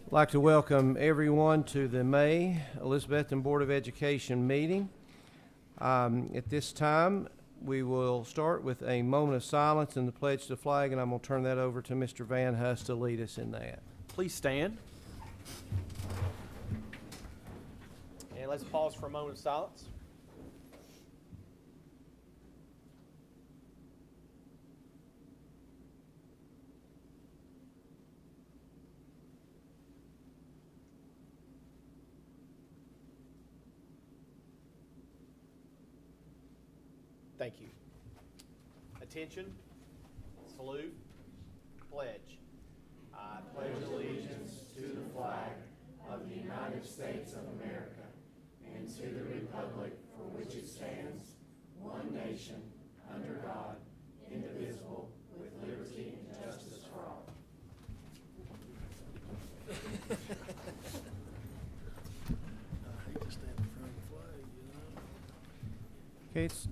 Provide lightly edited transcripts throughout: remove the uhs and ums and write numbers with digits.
I'd like to welcome everyone to the May Elizabethton Board of Education meeting. At this time, we will start with a moment of silence and the pledge to the flag, and I'm going to turn that over to Mr. Van Huss to lead us in that. Please stand. And let's pause for a moment of silence. Thank you. Attention, salute, pledge. I pledge allegiance to the flag of the United States of America and to the republic for which it stands, one nation, under God, indivisible, with liberty and justice for all. Okay, it's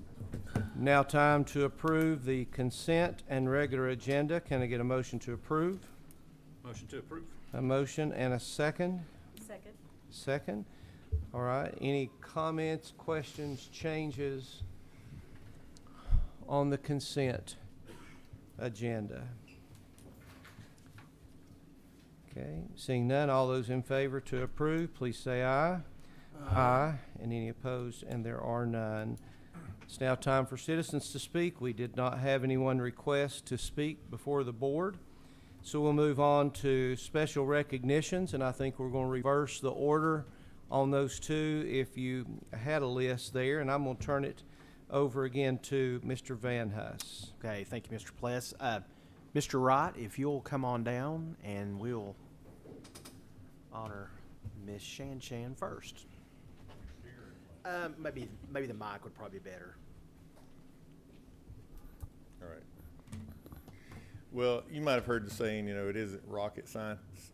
now time to approve the consent and regular agenda. Can I get a motion to approve? Motion to approve. A motion and a second? Second. Second. All right. Any comments, questions, changes on the consent agenda? Okay. Seeing none, all those in favor to approve, please say aye. Aye. And any opposed? And there are none. It's now time for citizens to speak. We did not have anyone request to speak before the board. So we'll move on to special recognitions, and I think we're going to reverse the order on those two if you had a list there, and I'm going to turn it over again to Mr. Van Huss. Okay, thank you, Mr. Pless. Mr. Wright, if you'll come on down and we'll honor Miss Shan first. Maybe the mic would probably be better. All right. Well, you might have heard the saying, it isn't rocket science,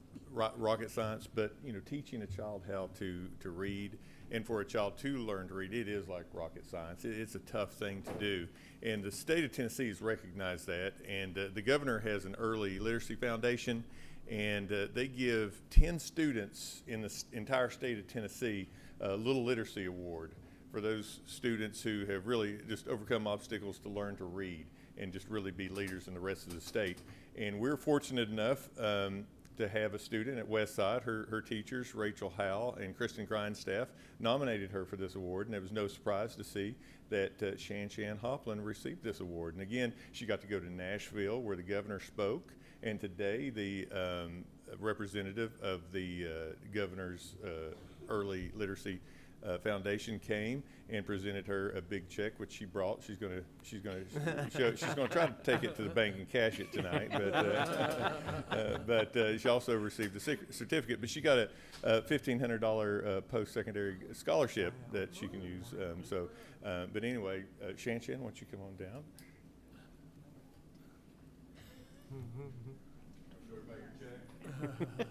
but, teaching a child how to read and for a child to learn to read, it is like rocket science. It's a tough thing to do. And the state of Tennessee has recognized that. And the governor has an early literacy foundation, and they give 10 students in the entire state of Tennessee a Little Literacy Award for those students who have really just overcome obstacles to learn to read and just really be leaders in the rest of the state. And we're fortunate enough to have a student at Westside. Her teachers, Rachel Howell and Kristen Grindstaff, nominated her for this award, and it was no surprise to see that Shan Hoplin received this award. And again, she got to go to Nashville where the governor spoke, and today the representative of the governor's Early Literacy Foundation came and presented her a big check, which she brought. She's going to try to take it to the bank and cash it tonight, but she also received a certificate. But she got a $1,500 post-secondary scholarship that she can use. But anyway, Shan, why don't you come on down? Show everybody your check.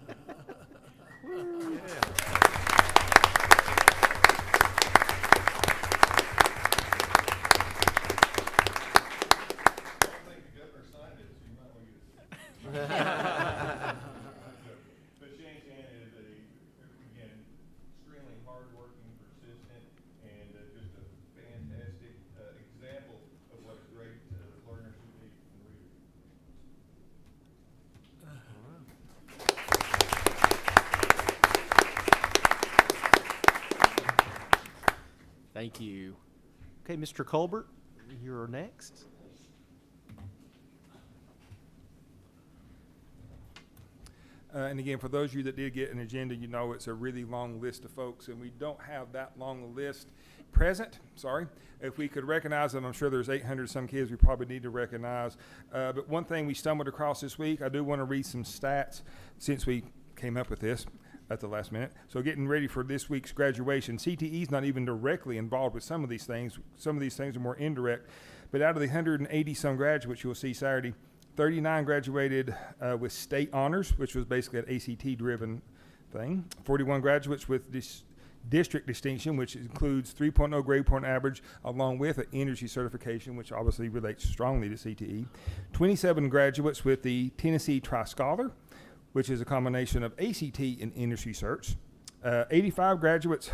Yeah. But Shan is again, extremely hardworking, persistent, and just a fantastic example of what a great learner should be and read. Thank you. Okay, Mr. Colbert, you're next. And again, for those of you that did get an agenda, it's a really long list of folks, and we don't have that long a list present. Sorry. If we could recognize them, I'm sure there's 800 some kids we probably need to recognize. But one thing we stumbled across this week, I do want to read some stats since we came up with this at the last minute. So getting ready for this week's graduation, CTE is not even directly involved with some of these things. Some of these things are more indirect. But out of the 180 some graduates you'll see Saturday, 39 graduated with state honors, which was basically an ACT-driven thing. 41 graduates with this district distinction, which includes 3.0 grade point average, along with an energy certification, which obviously relates strongly to CTE. 27 graduates with the Tennessee Tri-Scholar, which is a combination of ACT and industry certs. 85 graduates,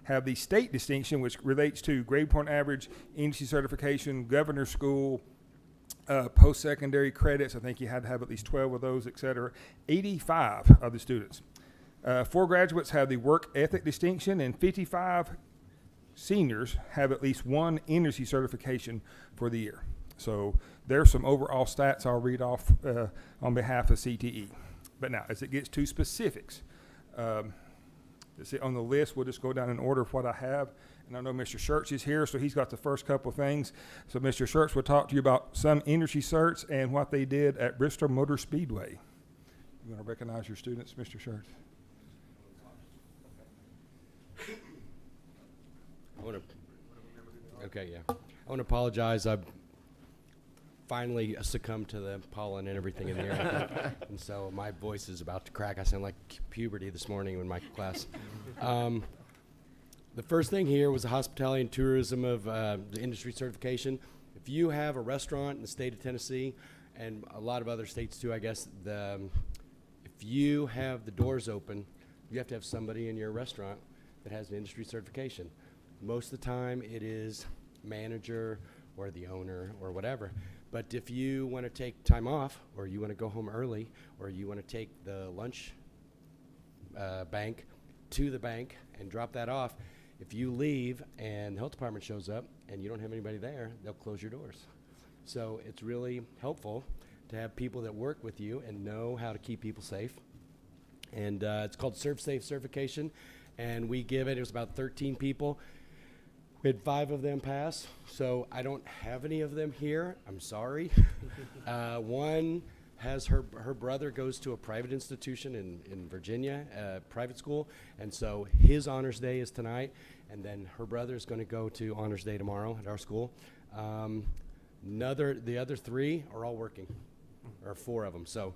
have the state distinction, which relates to grade point average, industry certification, governor's school, post-secondary credits. I think you had to have at least 12 of those, et cetera. 85 of the students. 4 graduates have the work ethic distinction, and 55 seniors have at least one industry certification for the year. So there's some overall stats I'll read off on behalf of CTE. But now, as it gets to specifics, on the list, we'll just go down in order of what I have. And I know Mr. Schertz is here, so he's got the first couple of things. So Mr. Schertz will talk to you about some industry certs and what they did at Bristol Motor Speedway. You want to recognize your students, Mr. Schertz? I want to apologize. I've finally succumbed to the pollen and everything in the air, I think. And so my voice is about to crack. I sound like puberty this morning in my class. The first thing here was the hospitality and tourism of the industry certification. If you have a restaurant in the state of Tennessee, and a lot of other states too, I guess, if you have the doors open, you have to have somebody in your restaurant that has an industry certification. Most of the time it is manager or the owner or whatever. But if you want to take time off, or you want to go home early, or you want to take the lunch bank to the bank and drop that off, if you leave and the health department shows up and you don't have anybody there, they'll close your doors. So it's really helpful to have people that work with you and know how to keep people safe. And it's called ServSafe certification, and we give it was about 13 people. We had 5 of them pass, so I don't have any of them here. I'm sorry. One has her brother goes to a private institution in Virginia, private school, and so his honors day is tonight, and then her brother is going to go to honors day tomorrow at our school. The other 3 are all working, or 4 of them. So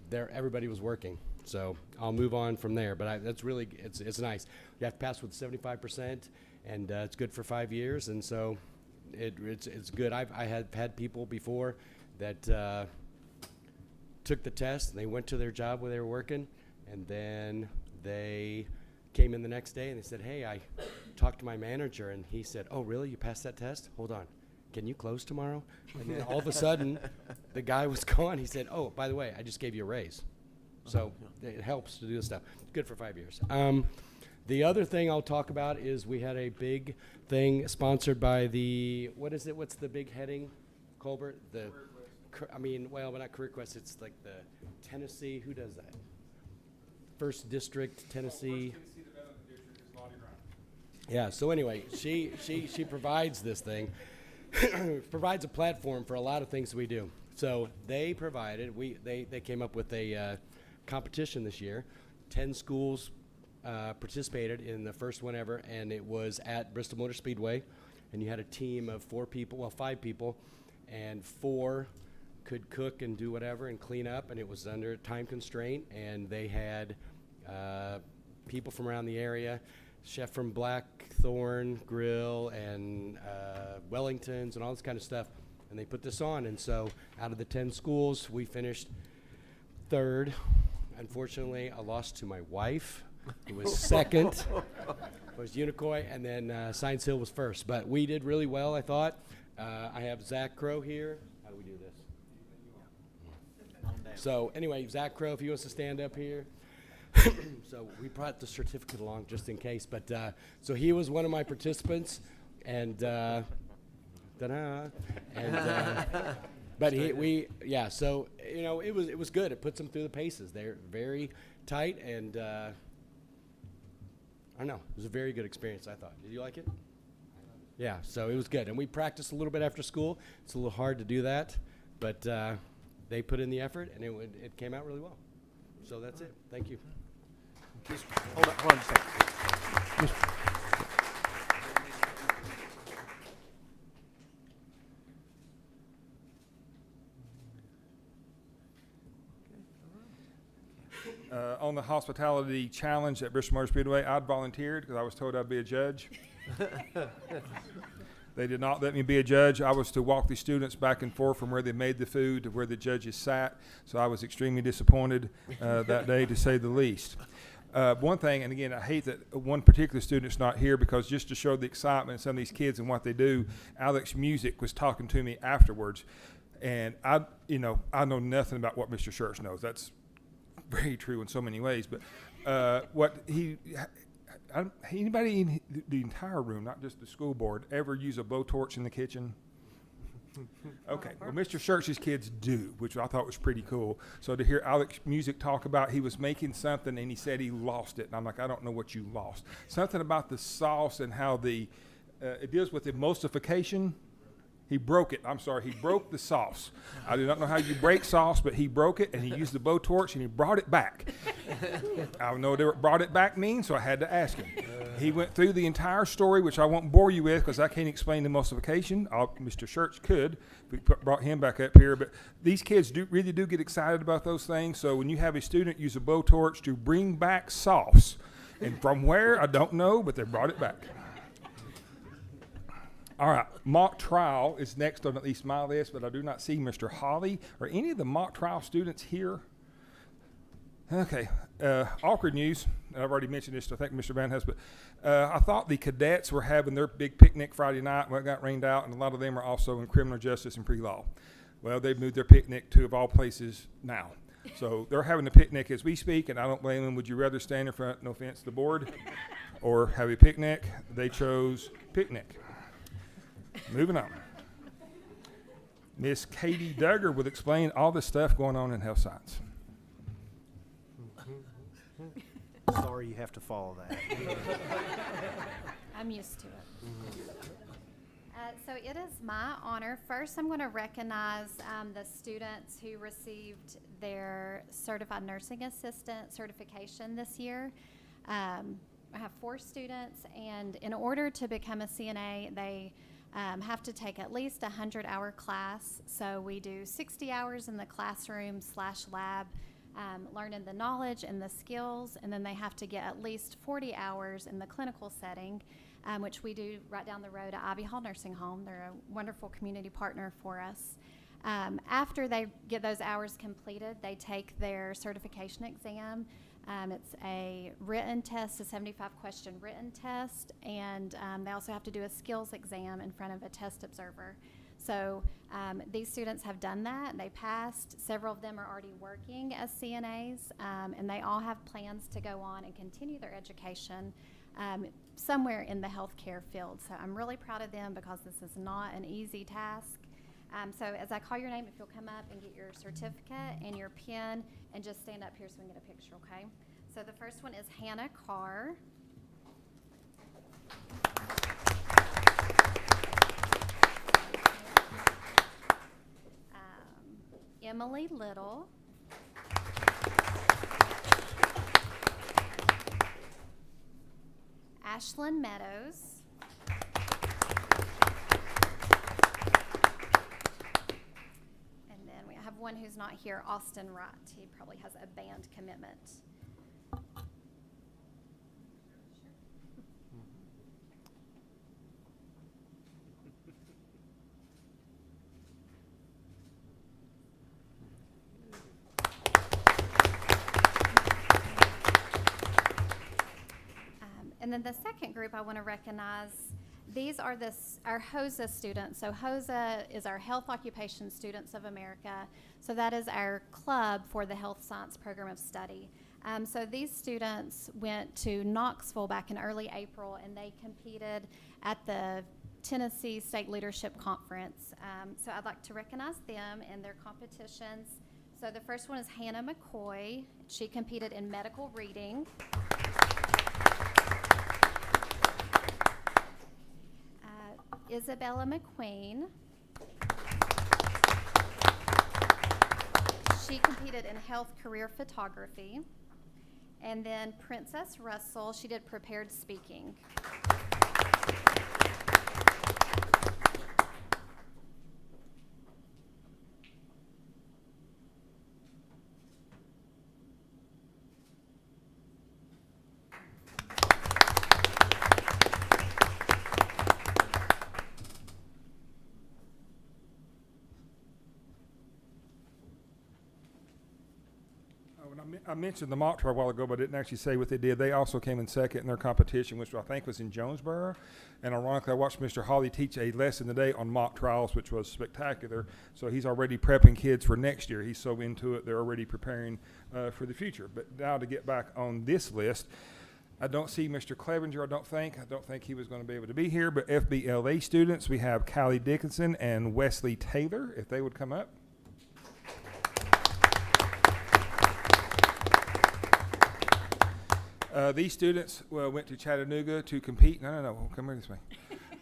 everybody was working. So I'll move on from there. But that's really it's nice. You have to pass with 75%. And it's good for 5 years, and so it's good. I have had people before that took the test, and they went to their job where they were working, and then they came in the next day, and they said, hey, I talked to my manager, and he said, oh, really? You passed that test? Hold on. Can you close tomorrow? And then all of a sudden, the guy was gone. He said, oh, by the way, I just gave you a raise. So it helps to do this stuff. It's good for 5 years. The other thing I'll talk about is we had a big thing sponsored by the, what's the big heading, Colbert? Well, not Career Quest, it's like the Tennessee, who does that? First District, Tennessee. Yeah, so anyway, she provides this thing, provides a platform for a lot of things we do. So they provided, they came up with a competition this year. 10 schools participated in the first one ever, and it was at Bristol Motor Speedway, and you had a team of 5 people, and 4 could cook and do whatever and clean up, and it was under time constraint, and they had people from around the area, chef from Blackthorn Grill and Wellingtons and all this kind of stuff, and they put this on. And so out of the 10 schools, we finished 3rd. Unfortunately, I lost to my wife, who was 2nd. It was Unicoi, and then Science Hill was 1st. But we did really well, I thought. I have Zach Crow here. How do we do this? So anyway, Zach Crow, if he wants to stand up here. So we brought the certificate along just in case. But so he was one of my participants, and but so it was good. It puts them through the paces. They're very tight, and I don't know. It was a very good experience, I thought. Did you like it? Yeah, so it was good. And we practiced a little bit after school. It's a little hard to do that, but they put in the effort, and it came out really well. So that's it. Thank you. Hold on a second. On the hospitality challenge at Bristol Motor Speedway, I'd volunteered because I was told I'd be a judge. They did not let me be a judge. I was to walk the students back and forth from where they made the food to where the judges sat. So I was extremely disappointed that day, to say the least. One thing, and again, I hate that one particular student's not here, because just to show the excitement of some of these kids and what they do, Alex Music was talking to me afterwards. And I know nothing about what Mr. Church knows. That's very true in so many ways. But anybody in the entire room, not just the school board, ever use a blowtorch in the kitchen? Okay, well, Mr. Church's kids do, which I thought was pretty cool. So to hear Alex Music talk about, he was making something and he said he lost it. And I'm like, I don't know what you lost. Something about the sauce and how it deals with emulsification. He broke it. I'm sorry. He broke the sauce. I do not know how you break sauce, but he broke it, and he used the blowtorch, and he brought it back. I don't know what brought it back means, so I had to ask him. He went through the entire story, which I won't bore you with because I can't explain the emulsification. Mr. Church could. We brought him back up here. But these kids really do get excited about those things. So when you have a student use a blowtorch to bring back sauce, and from where, I don't know, but they brought it back. All right, mock trial is next on at least my list, but I do not see Mr. Holly or any of the mock trial students here. Okay, awkward news. I've already mentioned this, I think Mr. Van has, but I thought the cadets were having their big picnic Friday night when it got rained out, and a lot of them are also in criminal justice and pre-law. Well, they've moved their picnic to, of all places, now. So they're having a picnic as we speak, and I don't blame them. Would you rather stand in front, no offense to the board, or have a picnic? They chose picnic. Moving on. Miss Katie Duggar will explain all the stuff going on in health science. Sorry you have to follow that. I'm used to it. So it is my honor. First, I'm going to recognize the students who received their Certified Nursing Assistant certification this year. I have 4 students, and in order to become a CNA, they have to take at least a 100-hour class. So we do 60 hours in the classroom / lab, learning the knowledge and the skills, and then they have to get at least 40 hours in the clinical setting, which we do right down the road at Ivy Hall Nursing Home. They're a wonderful community partner for us. After they get those hours completed, they take their certification exam. It's a written test, a 75-question written test, and they also have to do a skills exam in front of a test observer. So these students have done that. They passed. Several of them are already working as CNAs, and they all have plans to go on and continue their education somewhere in the healthcare field. So I'm really proud of them because this is not an easy task. So as I call your name, if you'll come up and get your certificate and your pen and just stand up here so we can get a picture, okay? So the first one is Hannah Carr. Emily Little. Ashlyn Meadows. And then we have one who's not here, Austin Wright. He probably has a band commitment. And then the second group I want to recognize, these are our HOSA students. So HOSA is our Health Occupation Students of America. So that is our club for the Health Science Program of Study. So these students went to Knoxville back in early April, and they competed at the Tennessee State Leadership Conference. So I'd like to recognize them and their competitions. So the first one is Hannah McCoy. She competed in medical reading. Isabella McQueen. She competed in health career photography. And then Princess Russell, she did prepared speaking. When I mentioned the mock trial a while ago, but I didn't actually say what they did. They also came in second in their competition, which I think was in Jonesboro. And ironically, I watched Mr. Hawley teach a lesson today on mock trials, which was spectacular. So he's already prepping kids for next year. He's so into it, they're already preparing for the future. But now to get back on this list, I don't see Mr. Clevenger, I don't think he was going to be able to be here. But FBLA students, we have Callie Dickinson and Wesley Taylor, if they would come up. These students went to Chattanooga to compete. No, come here this way.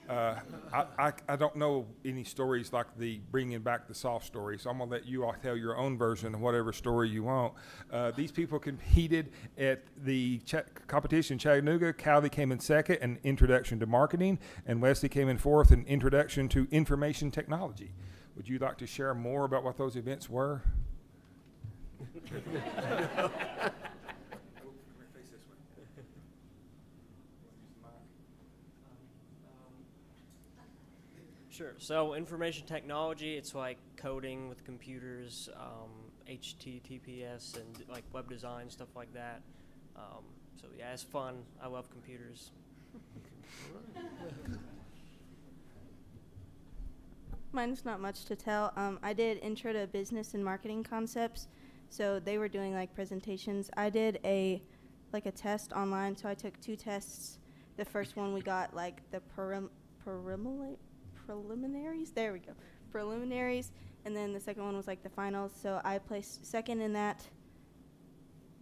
I don't know any stories like the bringing back the soft story, so I'm going to let you all tell your own version of whatever story you want. These people competed at the competition in Chattanooga. Callie came in second in Introduction to Marketing, and Wesley came in fourth in Introduction to Information Technology. Would you like to share more about what those events were? Sure. So information technology, it's like coding with computers, HTTPS, and like web design, stuff like that. So yeah, it's fun. I love computers. Mine's not much to tell. I did intro to business and marketing concepts, so they were doing like presentations. I did a test online, so I took 2 tests. The first one we got like the preliminaries, there we go, preliminaries, and then the second one was like the finals, so I placed second in that.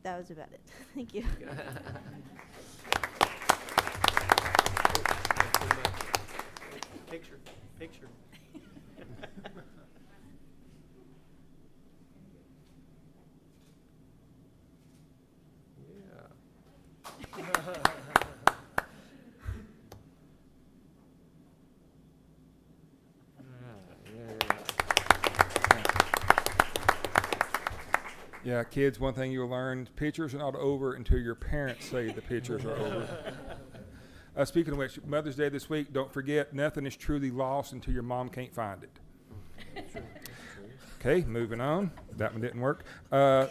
That was about it. Thank you. Picture. Yeah, kids, one thing you'll learn, pictures are not over until your parents say the pictures are over. Speaking of which, Mother's Day this week, don't forget, nothing is truly lost until your mom can't find it. Okay, moving on. That one didn't work.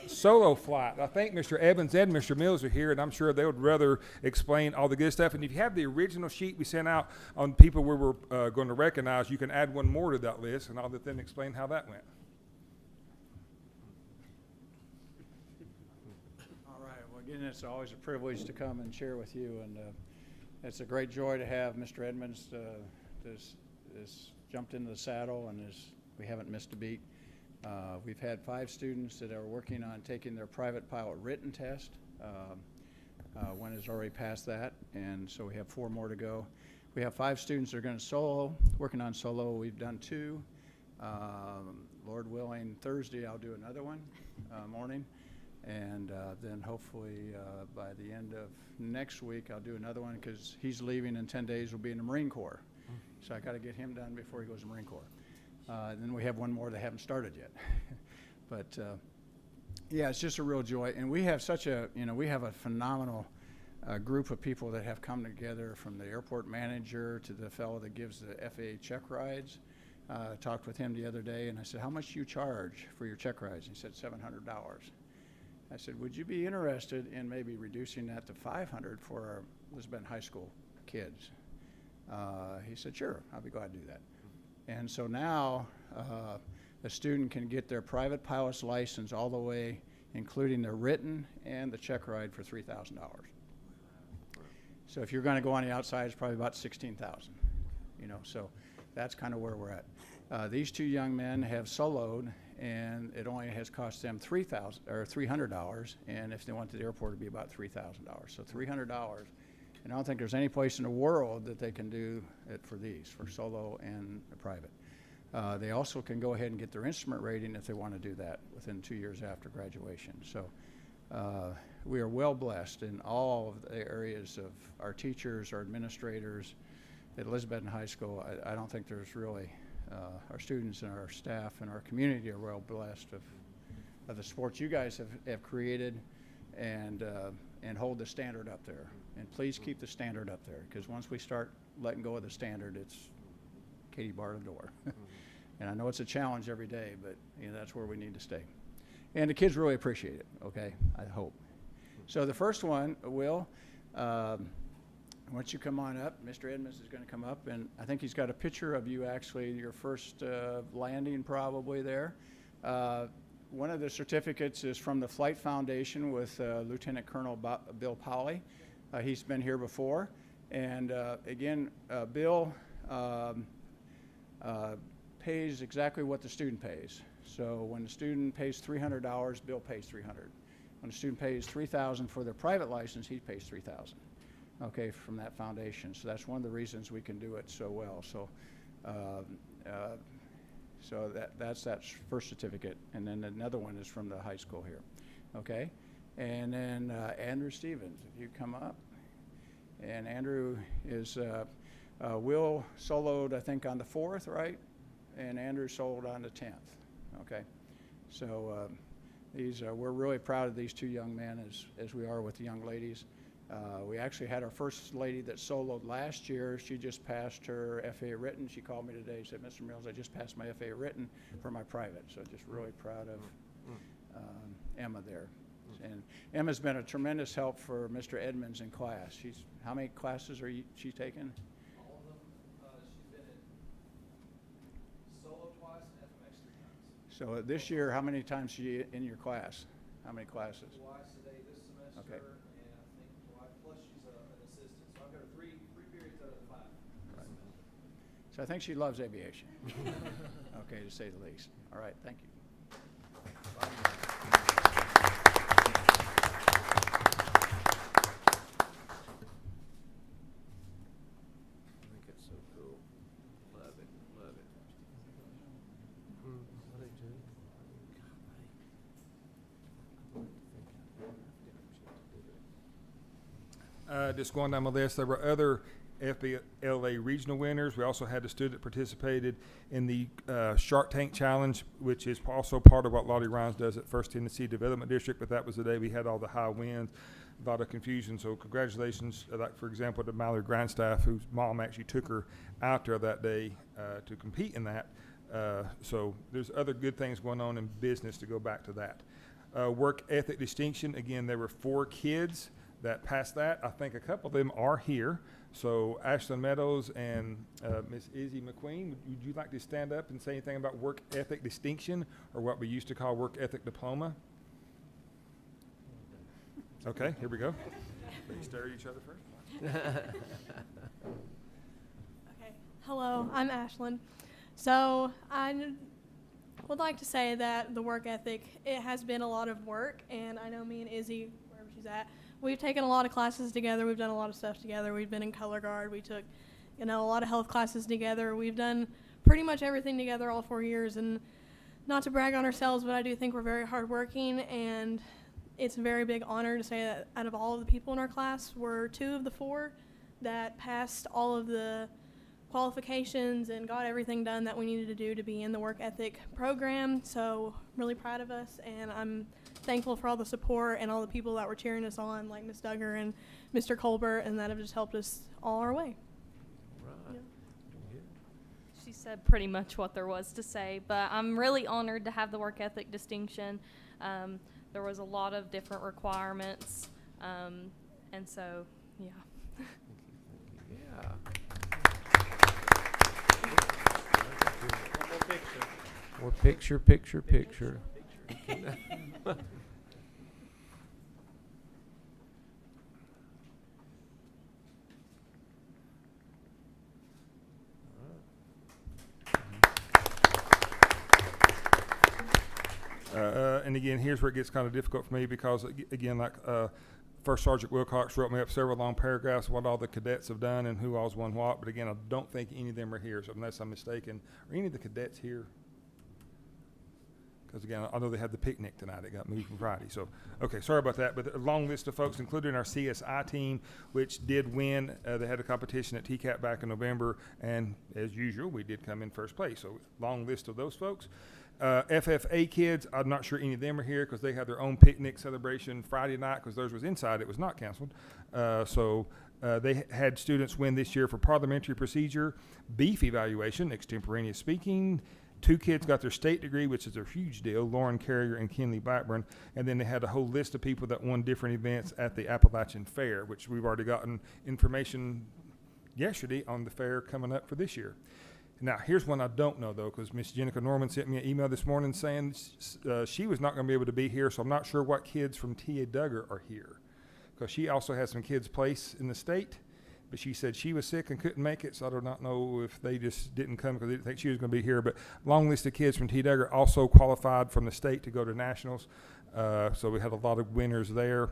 Solo flight. I think Mr. Evans and Mr. Mills are here, and I'm sure they would rather explain all the good stuff. And if you have the original sheet we sent out on people we were going to recognize, you can add one more to that list, and I'll let them explain how that went. Again, it's always a privilege to come and share with you, and it's a great joy to have Mr. Edmonds has jumped into the saddle, and we haven't missed a beat. We've had 5 students that are working on taking their private pilot written test. One has already passed that, and so we have 4 more to go. We have 5 students that are going to working on solo. We've done 2. Lord willing, Thursday I'll do another one morning. And then hopefully by the end of next week, I'll do another one because he's leaving in 10 days. We'll be in the Marine Corps. So I got to get him done before he goes to the Marine Corps. And then we have one more that haven't started yet. But yeah, it's just a real joy. And we have we have a phenomenal group of people that have come together, from the airport manager to the fellow that gives the FAA check rides. I talked with him the other day, and I said, how much do you charge for your check rides? He said $700. I said, would you be interested in maybe reducing that to $500 for our Elizabeth High School kids? He said, sure, I'll be glad to do that. And so now a student can get their private pilot's license all the way, including their written and the check ride, for $3,000. So if you're going to go on the outside, it's probably about $16,000. So that's kind of where we're at. These 2 young men have soloed, and it only has cost them $300, and if they went to the airport, it'd be about $3,000. So $300, and I don't think there's any place in the world that they can do it for solo and private. They also can go ahead and get their instrument rating if they want to do that within 2 years after graduation. So we are well blessed in all of the areas of our teachers, our administrators at Elizabeth High School. I don't think there's really our students and our staff and our community are well blessed of the sports you guys have created, and hold the standard up there. And please keep the standard up there, because once we start letting go of the standard, it's Katie bar the door. And I know it's a challenge every day, but that's where we need to stay. And the kids really appreciate it, okay, I hope. So the first one, Will, once you come on up, Mr. Edmonds is going to come up, and I think he's got a picture of you actually, your first landing probably there. One of the certificates is from the Flight Foundation with Lieutenant Colonel Bill Powley. He's been here before. And again, Bill pays exactly what the student pays. So when the student pays $300, Bill pays $300. When the student pays $3,000 for their private license, he pays $3,000. Okay, from that foundation. So that's one of the reasons we can do it so well. So, that's that first certificate, and then another one is from the high school here. Okay, and then Andrew Stevens, if you come up, and Andrew is Will soloed I think on the 4th, right? And Andrew soloed on the 10th. Okay, so we're really proud of these two young men as we are with the young ladies. We actually had our first lady that soloed last year. She just passed her FAA written. She called me today and said, Mr. Mills, I just passed my FAA written for my private. So just really proud of Emma there. And Emma's been a tremendous help for Mr. Edmonds in class. How many classes she's taken? All of them. She's been in solo twice and FMX 3 times. So this year, how many times she in your class? How many classes? Twice a day this semester. Okay. Plus she's an assistant, so I've got her three periods out of the 5 this semester. So I think she loves aviation. Okay, to say the least. All right, thank you. I think it's so cool. Love it, love it. I do too. Just going down my list, there were other FBLA regional winners. We also had a student that participated in the Shark Tank Challenge, which is also part of what Lottie Rhines does at First Tennessee Development District, but that was the day we had all the high winds, a lot of confusion. So congratulations, like for example, to Mallory Grindstaff, whose mom actually took her out there that day to compete in that. So there's other good things going on in business to go back to that. Work ethic distinction, again, there were 4 kids that passed that. I think a couple of them are here. So Ashlyn Meadows and Miss Izzy McQueen, would you like to stand up and say anything about work ethic distinction, or what we used to call work ethic diploma? Okay, here we go. Let's stare at each other first. Okay. Hello, I'm Ashlyn. So I would like to say that the work ethic, it has been a lot of work, and I know me and Izzy, wherever she's at, we've taken a lot of classes together. We've done a lot of stuff together. We've been in color guard. We took, a lot of health classes together. We've done pretty much everything together all 4 years. And not to brag on ourselves, but I do think we're very hardworking. And it's a very big honor to say that out of all of the people in our class, we're 2 of the 4 that passed all of the qualifications and got everything done that we needed to do to be in the work ethic program. So really proud of us, and I'm thankful for all the support and all the people that were cheering us on, like Ms. Duggar and Mr. Colbert, and that have just helped us all our way. Right. Yeah. She said pretty much what there was to say, but I'm really honored to have the work ethic distinction. There was a lot of different requirements, and so, yeah. Yeah. More picture. And again, here's where it gets kind of difficult for me because, again, like First Sergeant Wilcox wrote me up several long paragraphs of what all the cadets have done and who all's won what. But again, I don't think any of them are here. So unless I'm mistaken, are any of the cadets here? Because again, I know they had the picnic tonight. It got moved from Friday. So, okay, sorry about that. But a long list of folks, including our CSI team, which did win. They had a competition at TCAP back in November. And as usual, we did come in first place. So long list of those folks. FFA kids, I'm not sure any of them are here because they had their own picnic celebration Friday night because theirs was inside. It was not canceled. So they had students win this year for parliamentary procedure, beef evaluation, extemporaneous speaking, 2 kids got their state degree, which is a huge deal, Lauren Carrier and Kenley Blackburn. And then they had a whole list of people that won different events at the Appalachian Fair, which we've already gotten information yesterday on the fair coming up for this year. Now, here's one I don't know, though, because Miss Jenica Norman sent me an email this morning saying she was not going to be able to be here, so I'm not sure what kids from T.A. Duggar are here, because she also has some kids placed in the state, but she said she was sick and couldn't make it, so I do not know if they just didn't come because they didn't think she was going to be here. But long list of kids from T. Duggar also qualified from the state to go to nationals, so we had a lot of winners there.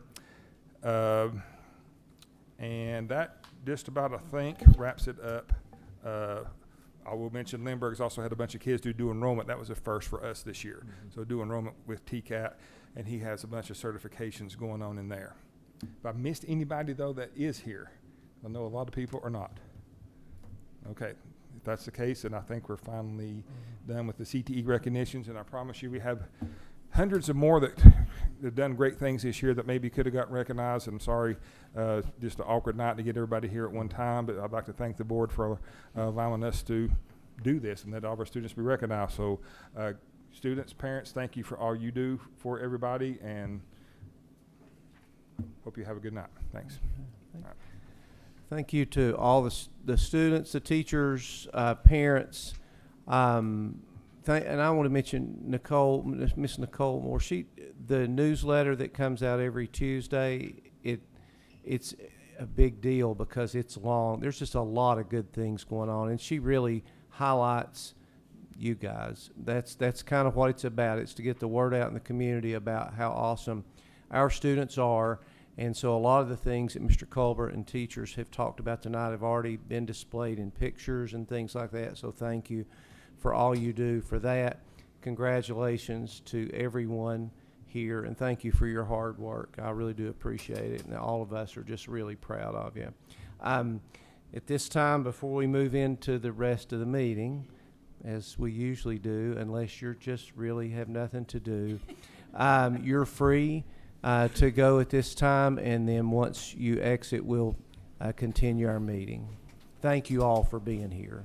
And that just about, I think, wraps it up. I will mention Lindbergh's also had a bunch of kids do enrollment. That was a first for us this year. So do enrollment with TCAT, and he has a bunch of certifications going on in there. If I missed anybody, though, that is here, I know a lot of people are not. Okay, if that's the case, then I think we're finally done with the CTE recognitions, and I promise you we have hundreds of more that have done great things this year that maybe could have got recognized. I'm sorry, just an awkward night to get everybody here at one time, but I'd like to thank the board for allowing us to do this and let all of our students be recognized. So students, parents, thank you for all you do for everybody, and hope you have a good night. Thanks. Thank you to all the students, the teachers, parents. And I want to mention Nicole, Miss Nicole Moore. The newsletter that comes out every Tuesday, it's a big deal because it's long. There's just a lot of good things going on, and she really highlights you guys. That's kind of what it's about. It's to get the word out in the community about how awesome our students are. And so a lot of the things that Mr. Colbert and teachers have talked about tonight have already been displayed in pictures and things like that. So thank you for all you do for that. Congratulations to everyone here, and thank you for your hard work. I really do appreciate it, and all of us are just really proud of you. At this time, before we move into the rest of the meeting, as we usually do, unless you're just really have nothing to do, you're free to go at this time, and then once you exit, we'll continue our meeting. Thank you all for being here.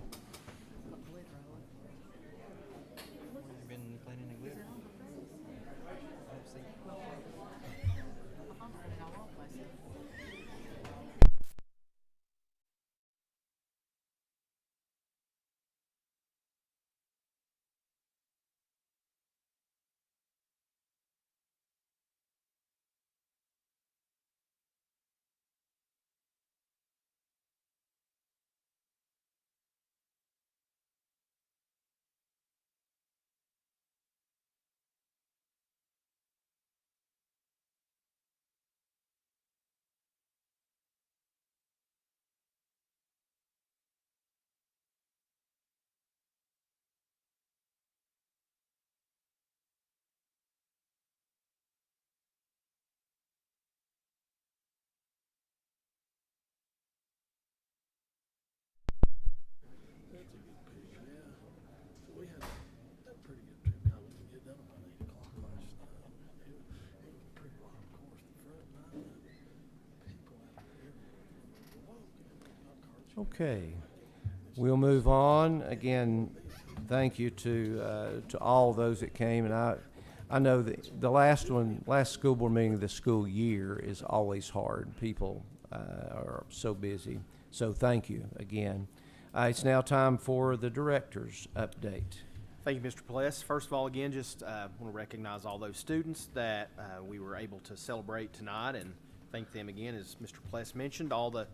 Okay, we'll move on. Again, thank you to all those that came, and I know that the last school board meeting of the school year is always hard. People are so busy, so thank you again. It's now time for the director's update. Thank you, Mr. Pless. First of all, again, just want to recognize all those students that we were able to celebrate tonight, and thank them again, as Mr. Pless mentioned, all the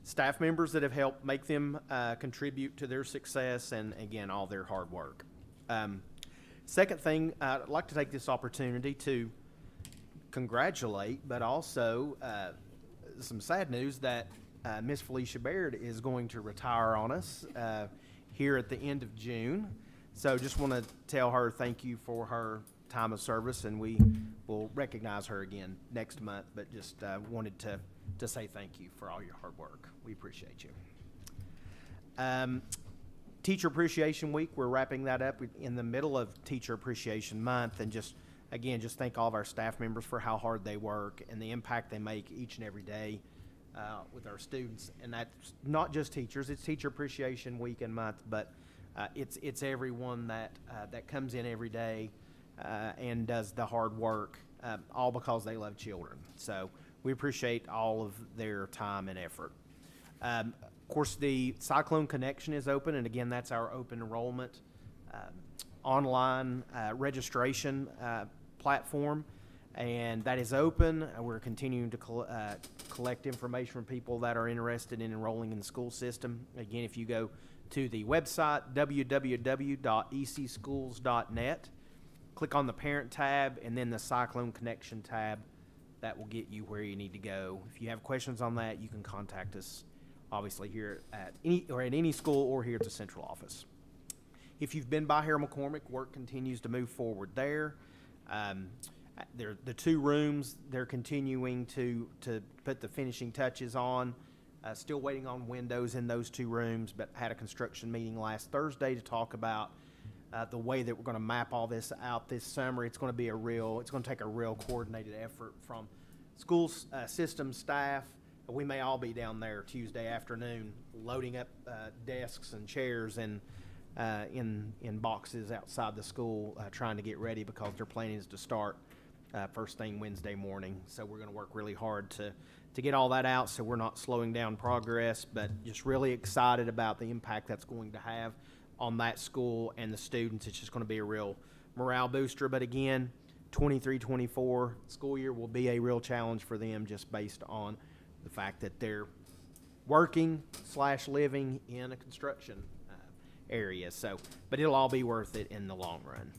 staff members that have helped make them contribute to their success, and again, all their hard work. Second thing, I'd like to take this opportunity to congratulate, but also some sad news that Miss Felicia Baird is going to retire on us here at the end of June. So just want to tell her thank you for her time of service, and we will recognize her again next month, but just wanted to say thank you for all your hard work. We appreciate you. Teacher Appreciation Week, we're wrapping that up in the middle of Teacher Appreciation Month, and just thank all of our staff members for how hard they work and the impact they make each and every day with our students. And that's not just teachers, it's Teacher Appreciation Week and month, but It's everyone that comes in every day and does the hard work, all because they love children. So we appreciate all of their time and effort. Of course, the Cyclone Connection is open, and again, that's our open enrollment online registration platform, and that is open. We're continuing to collect information from people that are interested in enrolling in the school system. Again, if you go to the website www.ecschools.net, click on the Parent tab and then the Cyclone Connection tab. That will get you where you need to go. If you have questions on that, you can contact us, obviously, here at any school or here at the central office. If you've been by Harold McCormick, work continues to move forward there. The 2 rooms, they're continuing to put the finishing touches on. Still waiting on windows in those 2 rooms, but had a construction meeting last Thursday to talk about the way that we're going to map all this out this summer. It's going to take a real coordinated effort from school system staff. We may all be down there Tuesday afternoon loading up desks and chairs and in boxes outside the school, trying to get ready because their plan is to start first thing Wednesday morning. So we're going to work really hard to get all that out so we're not slowing down progress, but just really excited about the impact that's going to have on that school and the students. It's just going to be a real morale booster. But again, 23-24 school year will be a real challenge for them just based on the fact that they're working/living in a construction area. So, but it'll all be worth it in the long run.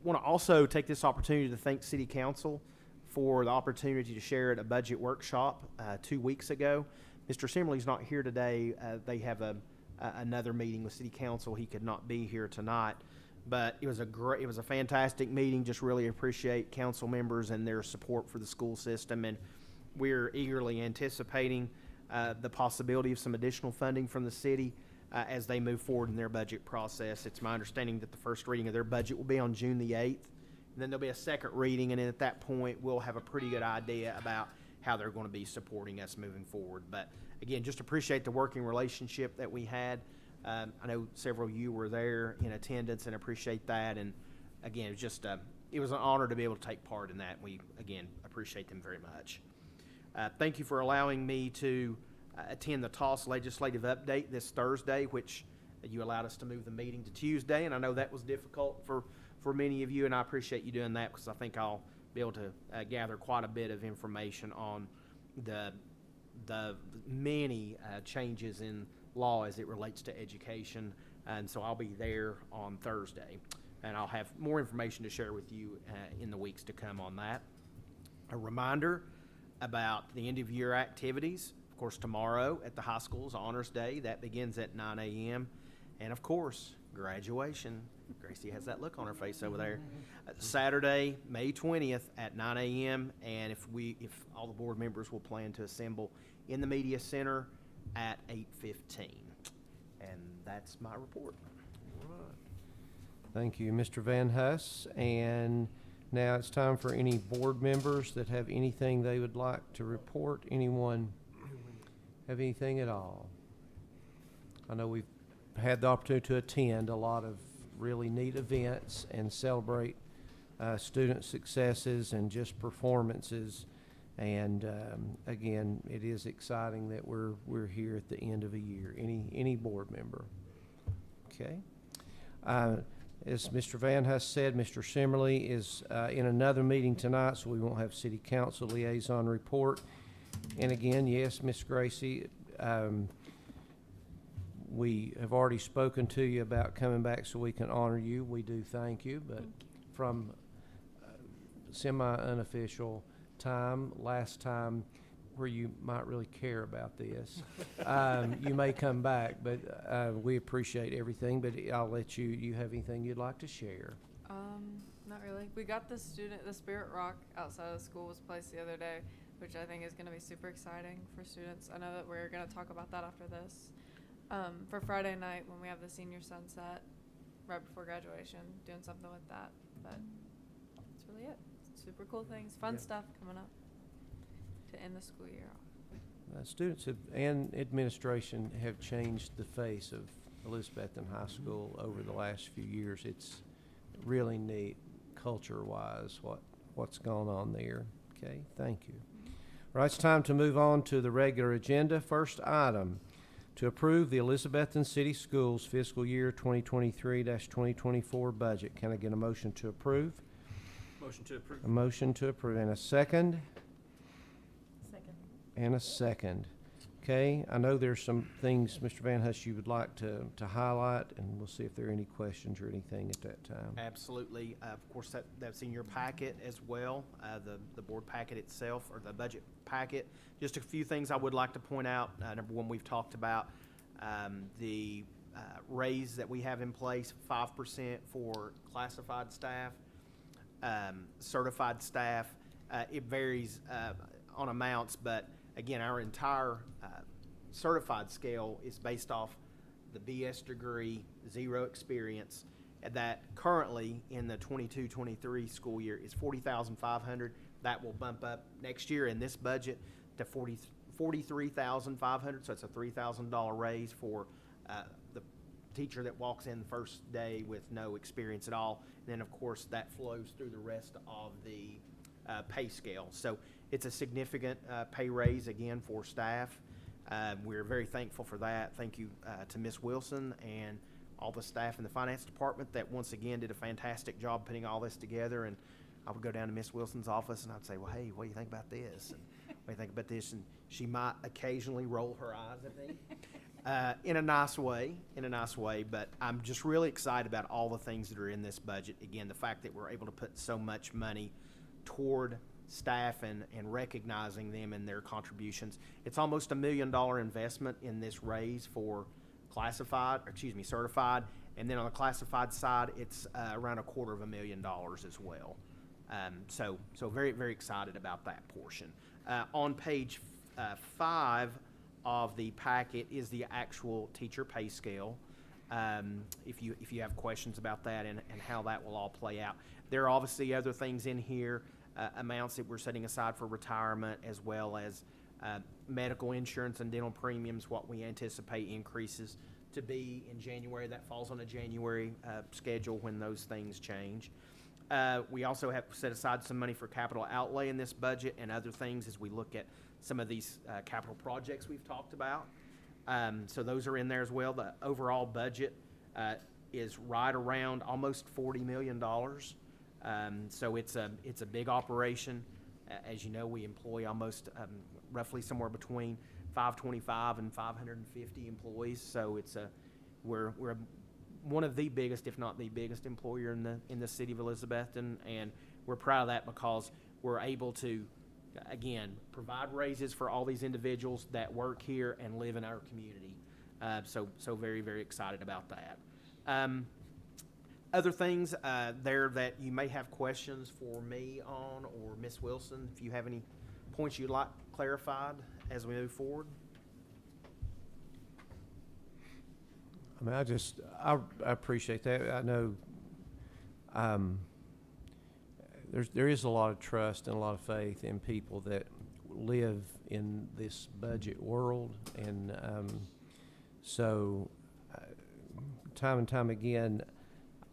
Want to also take this opportunity to thank City Council for the opportunity to share at a budget workshop 2 weeks ago. Mr. Simmerly's not here today. They have another meeting with City Council. He could not be here tonight, but it was a fantastic meeting. Just really appreciate council members and their support for the school system, and we're eagerly anticipating the possibility of some additional funding from the city as they move forward in their budget process. It's my understanding that the first reading of their budget will be on June the 8th. And then there'll be a second reading, and then at that point, we'll have a pretty good idea about how they're going to be supporting us moving forward. But again, just appreciate the working relationship that we had. I know several of you were there in attendance and appreciate that. And again, it was an honor to be able to take part in that. We, again, appreciate them very much. Thank you for allowing me to attend the TOS legislative update this Thursday, which you allowed us to move the meeting to Tuesday. And I know that was difficult for many of you, and I appreciate you doing that because I think I'll be able to gather quite a bit of information on the many changes in law as it relates to education. And so I'll be there on Thursday, and I'll have more information to share with you in the weeks to come on that. A reminder about the end of year activities. Of course, tomorrow at the high school is Honors Day. That begins at 9 a.m. And of course, graduation. Gracie has that look on her face over there. Saturday, May 20th at 9 a.m. And if all the board members will plan to assemble in the media center at 8:15. And that's my report. All right. Thank you, Mr. Van Huss. And now it's time for any board members that have anything they would like to report. Anyone have anything at all? I know we've had the opportunity to attend a lot of really neat events and celebrate student successes and just performances. And again, it is exciting that we're here at the end of a year. Any board member? Okay. As Mr. Van Huss said, Mr. Simmerly is in another meeting tonight, so we won't have City Council liaison report. And again, yes, Ms. Gracie, we have already spoken to you about coming back so we can honor you. We do thank you, but from semi-unofficial time, last time where you might really care about this, you may come back, but we appreciate everything. But I'll let you have anything you'd like to share? Not really. We got the Spirit Rock outside of the school was placed the other day, which I think is going to be super exciting for students. I know that we're going to talk about that after this. For Friday night when we have the senior sunset right before graduation, doing something with that. But that's really it. Super cool things, fun stuff coming up to end the school year off. Students and administration have changed the face of Elizabethton High School over the last few years. It's really neat culture-wise what's going on there. Okay, thank you. All right, it's time to move on to the regular agenda. First item, to approve the Elizabethton City Schools fiscal year 2023-2024 budget. Can I get a motion to approve? Motion to approve. A motion to approve, and a second? Second. And a second. Okay, I know there's some things, Mr. Van Huss, you would like to highlight, and we'll see if there are any questions or anything at that time. Absolutely. Of course, that's in your packet as well, the board packet itself, or the budget packet. Just a few things I would like to point out. Number one, we've talked about the raise that we have in place, 5% for classified staff, certified staff. It varies on amounts, but again, our entire certified scale is based off the BS degree, 0 experience, and that currently in the 22-23 school year is $40,500. That will bump up next year in this budget to $43,500. So it's a $3,000 raise for the teacher that walks in the first day with no experience at all. And then, of course, that flows through the rest of the pay scale. So it's a significant pay raise, again, for staff. We're very thankful for that. Thank you to Ms. Wilson and all the staff in the finance department that once again did a fantastic job putting all this together. And I would go down to Ms. Wilson's office and I'd say, well, hey, what do you think about this? And what do you think about this? And she might occasionally roll her eyes at me in a nice way, but I'm just really excited about all the things that are in this budget. Again, the fact that we're able to put so much money toward staff and recognizing them and their contributions. It's almost $1 million investment in this raise for certified, and then on the classified side, it's around $250,000 as well. So very, very excited about that portion. On page 5 of the packet is the actual teacher pay scale. If you have questions about that and how that will all play out. There are obviously other things in here, amounts that we're setting aside for retirement, as well as medical insurance and dental premiums, what we anticipate increases to be in January. That falls on a January schedule when those things change. We also have set aside some money for capital outlay in this budget and other things as we look at some of these capital projects we've talked about. So those are in there as well. The overall budget is right around almost $40 million. So it's a big operation. As you know, we employ almost roughly somewhere between 525 and 550 employees. So we're one of the biggest, if not the biggest, employer in the city of Elizabethton, and we're proud of that because we're able to, again, provide raises for all these individuals that work here and live in our community. So very, very excited about that. Other things there that you may have questions for me on, or Ms. Wilson, if you have any points you'd like clarified as we move forward. I mean, I appreciate that. I know there is a lot of trust and a lot of faith in people that live in this budget world, and so time and time again,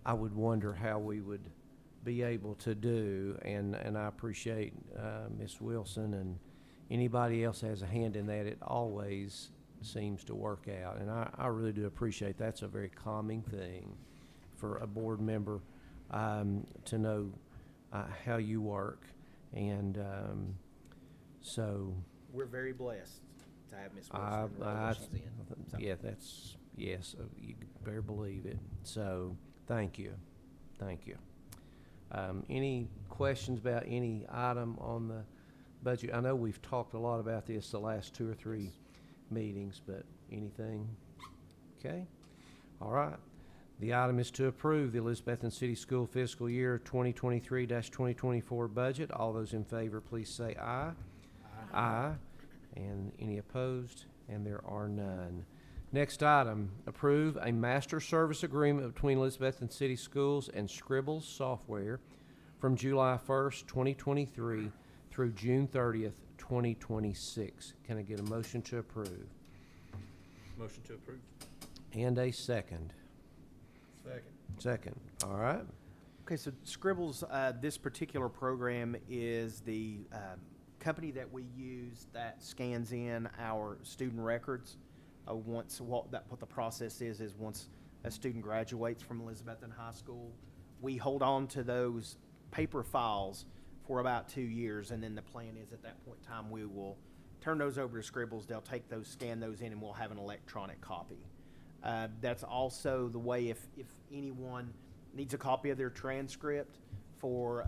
I would wonder how we would be able to do, and I appreciate Ms. Wilson and anybody else has a hand in that. It always seems to work out, and I really do appreciate that's a very calming thing for a board member to know how you work, and so we're very blessed to have Ms. Wilson. Yeah, that's yes. You better believe it. So thank you. Any questions about any item on the budget? I know we've talked a lot about this the last 2 or 3 meetings, but anything? Okay. All right. The item is to approve the Elizabethton City School fiscal year 2023-2024 budget. All those in favor, please say aye. Aye. And any opposed? And there are none. Next item, approve a master service agreement between Elizabethton City Schools and Scribbles Software from July 1st, 2023 through June 30th, 2026. Can I get a motion to approve? Motion to approve. And a second. Second, all right. Okay, so Scribbles, this particular program is the company that we use that scans in our student records. What the process is once a student graduates from Elizabethton High School, we hold on to those paper files for about 2 years, and then the plan is at that point in time we will turn those over to Scribbles. They'll take those, scan those in, and we'll have an electronic copy. That's also the way if anyone needs a copy of their transcript for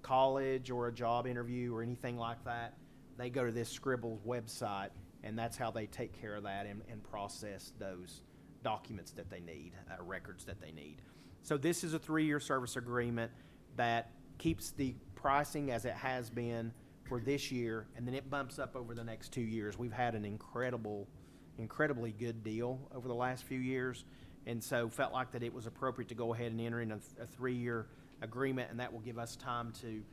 college or a job interview or anything like that, they go to this Scribbles website, and that's how they take care of that and process those documents that they need, records that they need. So this is a 3-year service agreement that keeps the pricing as it has been for this year, and then it bumps up over the next 2 years. We've had an incredibly good deal over the last few years, and so felt like that it was appropriate to go ahead and enter in a 3-year agreement, and that will give us time to,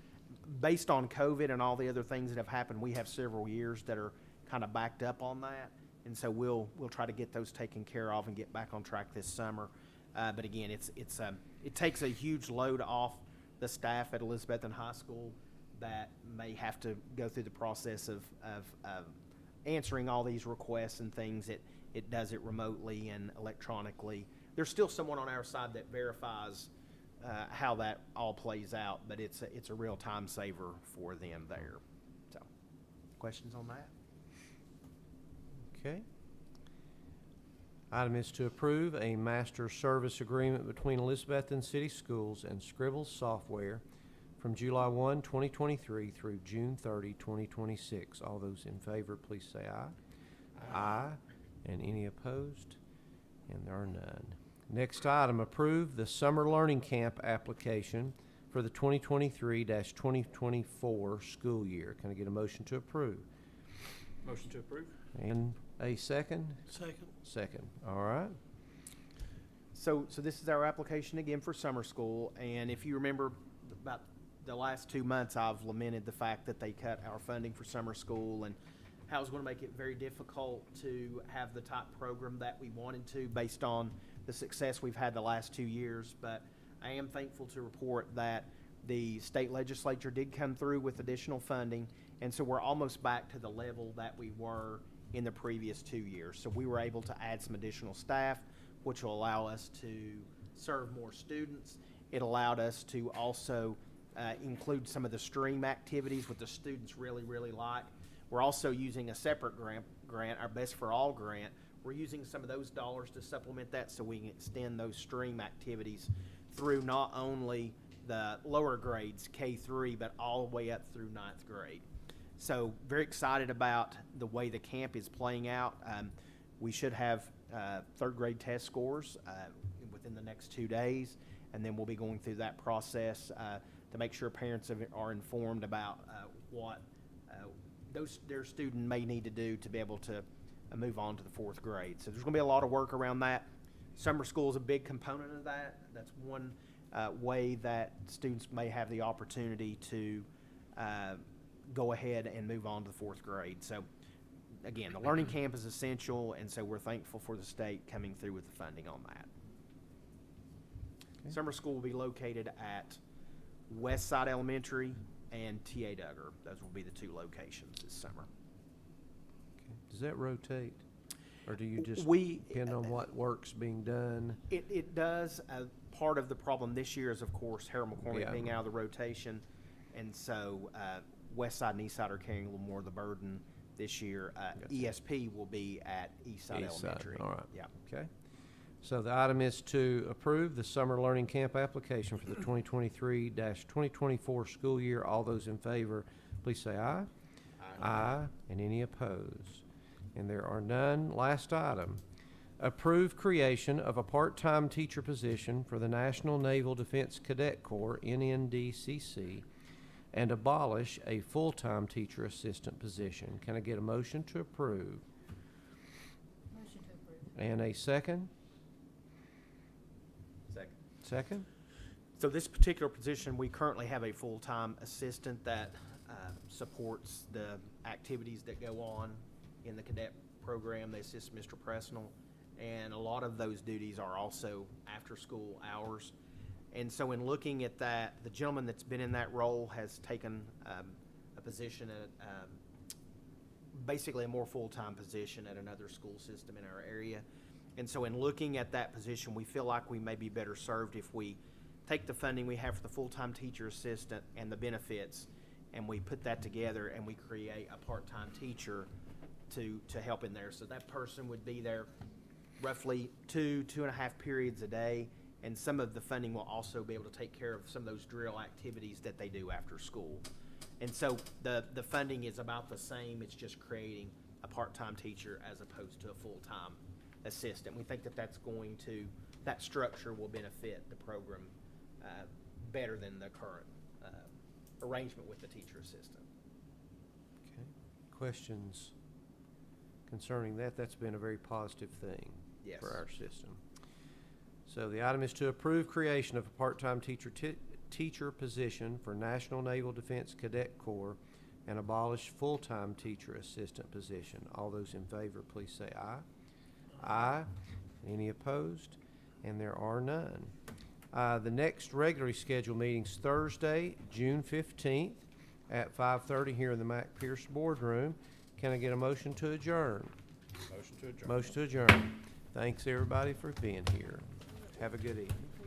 based on COVID and all the other things that have happened, we have several years that are kind of backed up on that, and so we'll try to get those taken care of and get back on track this summer. But again, it takes a huge load off the staff at Elizabethton High School that may have to go through the process of answering all these requests and things. It does it remotely and electronically. There's still someone on our side that verifies how that all plays out, but it's a real time saver for them there. So, questions on that? Okay. Item is to approve a master service agreement between Elizabethton City Schools and Scribbles Software from July 1, 2023 through June 30, 2026. All those in favor, please say aye. Aye. And any opposed? And there are none. Next item, approve the summer learning camp application for the 2023-2024 school year. Can I get a motion to approve? Motion to approve. And a second? Second. Second, all right. So this is our application again for summer school, and if you remember about the last 2 months, I've lamented the fact that they cut our funding for summer school and how it's going to make it very difficult to have the type program that we wanted to based on the success we've had the last 2 years. But I am thankful to report that the state legislature did come through with additional funding, and so we're almost back to the level that we were in the previous 2 years. So we were able to add some additional staff, which will allow us to serve more students. It allowed us to also include some of the STREAM activities, what the students really, really like. We're also using a separate grant, our Best for All grant. We're using some of those dollars to supplement that so we can extend those STREAM activities through not only the lower grades, K-3, but all the way up through 9th grade. So very excited about the way the camp is playing out. We should have 3rd grade test scores within the next 2 days, and then we'll be going through that process to make sure parents are informed about what their student may need to do to be able to move on to the 4th grade. So there's going to be a lot of work around that. Summer school is a big component of that. That's one way that students may have the opportunity to go ahead and move on to the 4th grade. So again, the learning camp is essential, and so we're thankful for the state coming through with the funding on that. Okay. Summer school will be located at Westside Elementary and T.A. Duggar. Those will be the 2 locations this summer. Okay. Does that rotate? Or do you just depend on what work's being done? It does. Part of the problem this year is, of course, Harold McCormick being out of the rotation, and so Westside and Eastside are carrying a little more of the burden this year. ESP will be at Eastside Elementary. All right. Yeah. Okay. So the item is to approve the summer learning camp application for the 2023-2024 school year. All those in favor, please say aye. Aye. And any opposed? And there are none. Last item. Approve creation of a part-time teacher position for the National Naval Defense Cadet Corps, NNDCC, and abolish a full-time teacher assistant position. Can I get a motion to approve? Motion to approve. And a second? Second? So this particular position, we currently have a full-time assistant that supports the activities that go on in the cadet program. They assist Mr. Presnell, and a lot of those duties are also after-school hours. And so in looking at that, the gentleman that's been in that role has taken a position at basically a more full-time position at another school system in our area. And so in looking at that position, we feel like we may be better served if we take the funding we have for the full-time teacher assistant and the benefits, and we put that together and we create a part-time teacher to help in there. So that person would be there roughly 2.5 periods a day, and some of the funding will also be able to take care of some of those drill activities that they do after school. And so the funding is about the same, it's just creating a part-time teacher as opposed to a full-time assistant. We think that that structure will benefit the program better than the current arrangement with the teacher assistant. Okay. Questions concerning that? That's been a very positive thing Yes. for our system. So the item is to approve creation of a part-time teacher position for National Naval Defense Cadet Corps and abolish full-time teacher assistant position. All those in favor, please say aye. Aye. Any opposed? And there are none. The next regularly scheduled meeting's Thursday, June 15th at 5:30 here in the Mac Pierce Boardroom. Can I get a motion to adjourn? Motion to adjourn. Motion to adjourn. Thanks, everybody, for being here. Have a good evening.